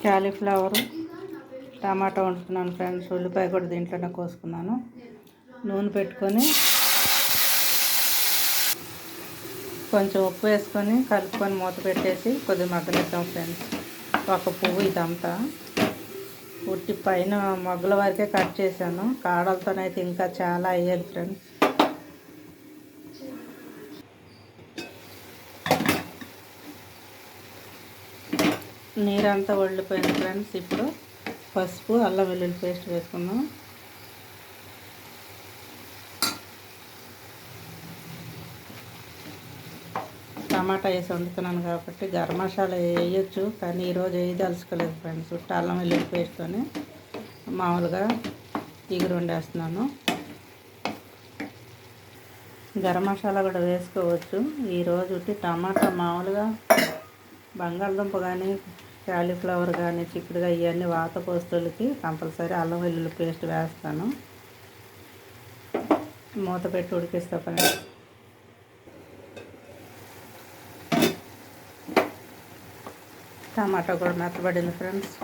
Cauliflower టమాటా వండుతున్నాను friends. ఉల్లిపాయ కూడా దీంట్లోనే కోసుకున్నాను. నూనె పెట్టుకొని కొంచెం ఉప్పు వేసుకొని కలుపుకొని మూత పెట్టేసి కొద్దిగా మగ్గనిద్దాం ఫ్రెండ్స్. ఒక పువ్వు ఇదంతా ఉట్టి పైన మొగ్గల వరకే కట్ చేశాను. కాడలతోనైతే ఇంకా చాలా అయ్యేది ఫ్రెండ్స్. నీరంతా వదిలిపోయింది ఫ్రెండ్స్. ఇప్పుడు పసుపు అల్లం వెల్లుల్లి పేస్ట్ వేసుకుందాం. టమాటా వేసి వండుతున్నాను కాబట్టి గరం మసాలా వేయచ్చు, కానీ ఈరోజు వేయదలుచుకోలేదు ఫ్రెండ్స్. అల్లం వెల్లుల్లి పేస్ట్తోనే మామూలుగా ఇగురు వండేస్తున్నాను. గరం మసాలా కూడా వేసుకోవచ్చు. ఈరోజు టమాటా మామూలుగా బంగాళదుంప కానీ క్యాలీఫ్లవర్ కానీ చిక్కుడుగా ఇవన్నీ వాత పోస్తులకి కంపల్సరీ అల్లం వెల్లుల్లి పేస్ట్ వేస్తాను. మూత పెట్టి ఉడికిస్తా ఫ్రెండ్స్. టమాటా కూడా మెత్తబడింది ఫ్రెండ్స్.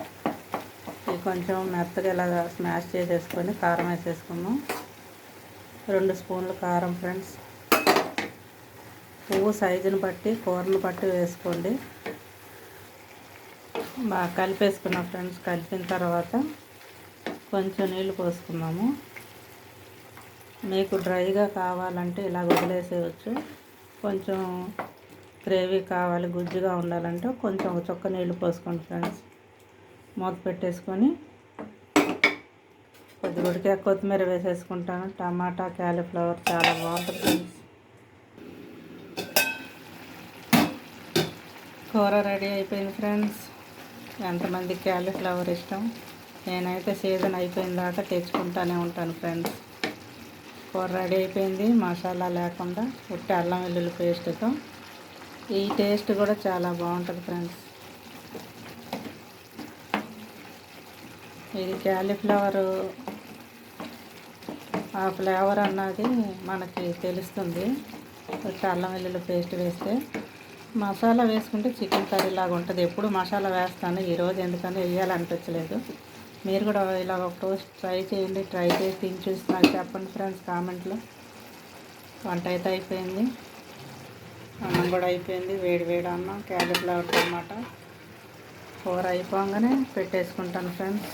ఇది కొంచెం మెత్తగా ఇలాగా స్మాష్ చేసేసుకొని కారం వేసేసుకుందాం. 2 స్పూన్లు కారం ఫ్రెండ్స్. పువ్వు సైజుని బట్టి కూరను బట్టి వేసుకోండి. బాగా కలిపేసుకున్నాం ఫ్రెండ్స్. కలిపిన తర్వాత కొంచెం నీళ్ళు పోసుకున్నాము. మీకు డ్రైగా కావాలంటే ఇలా వదిలేసేయచ్చు. కొంచెం గ్రేవీ కావాలి, గుజ్జుగా ఉండాలంటే కొంచెం ఒక చుక్క నీళ్ళు పోసుకోండి ఫ్రెండ్స్. మూత పెట్టేసుకొని కొద్దిగా ఉడికే కొత్తిమీర వేసేసుకుంటాను. టమాటా క్యాలీఫ్లవర్ చాలా బాగుంటుంది ఫ్రెండ్స్. కూర రెడీ అయిపోయింది ఫ్రెండ్స్. ఎంతమంది క్యాలీఫ్లవర్ ఇష్టం? నేనైతే సీజన్ అయిపోయిన దాకా తెచ్చుకుంటూనే ఉంటాను ఫ్రెండ్స్. కూర రెడీ అయిపోయింది, మసాలా లేకుండా ఉట్టి అల్లం వెల్లుల్లి పేస్ట్తో. ఈ టేస్ట్ కూడా చాలా బాగుంటుంది ఫ్రెండ్స్. ఇది క్యాలీఫ్లవర్ ఆ ఫ్లేవర్ అన్నది మనకి తెలుస్తుంది ఉట్టి అల్లం వెల్లుల్లి పేస్ట్ వేస్తే. మసాలా వేసుకుంటే చికెన్ కర్రీ లాగా ఉంటుంది. ఎప్పుడు మసాలా వేస్తాను, ఈరోజు ఎందుకంటే వేయాలనిపించలేదు. మీరు కూడా ఇలా ఒక రోజు ట్రై చేయండి. ట్రై చేసి తిని చూసి నాకు చెప్పండి ఫ్రెండ్స్ కామెంట్లో. వంట అయితే అయిపోయింది, అన్నం కూడా అయిపోయింది. వేడి వేడి అన్నం, క్యాలీఫ్లవర్ టమాటా కూర అయిపోగానే పెట్టేసుకుంటాను ఫ్రెండ్స్.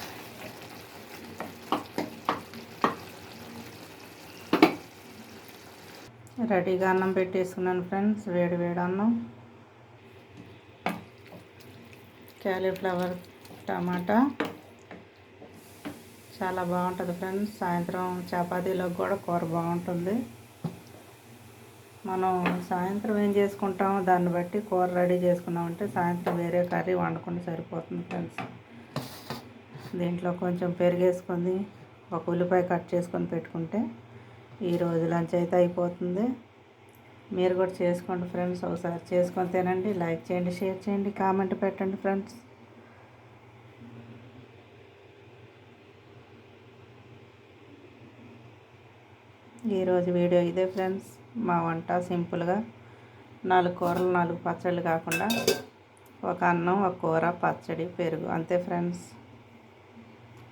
రెడీగా అన్నం పెట్టేసుకున్నాను ఫ్రెండ్స్. వేడి వేడి అన్నం, క్యాలీఫ్లవర్ టమాటా చాలా బాగుంటుంది ఫ్రెండ్స్. సాయంత్రం చపాతీలోకి కూడా కూర బాగుంటుంది. మనం సాయంత్రం ఏం చేసుకుంటామో దాన్ని బట్టి కూర రెడీ చేసుకున్నామంటే సాయంత్రం వేరే కర్రీ వండుకుంటే సరిపోతుంది ఫ్రెండ్స్. దీంట్లో కొంచెం పెరిగేసుకొని ఒక ఉల్లిపాయ కట్ చేసుకొని పెట్టుకుంటే ఈరోజు లంచ్ అయితే అయిపోతుంది. మీరు కూడా చేసుకోండి ఫ్రెండ్స్. ఒకసారి చేసుకొని తినండి. లైక్ చేయండి, షేర్ చేయండి, కామెంట్ పెట్టండి ఫ్రెండ్స్. ఈరోజు వీడియో ఇదే ఫ్రెండ్స్. మా వంట సింపుల్గా 4 కూరలు 4 పచ్చళ్ళు కాకుండా ఒక అన్నం, ఒక కూర, పచ్చడి, పెరుగు అంతే ఫ్రెండ్స్.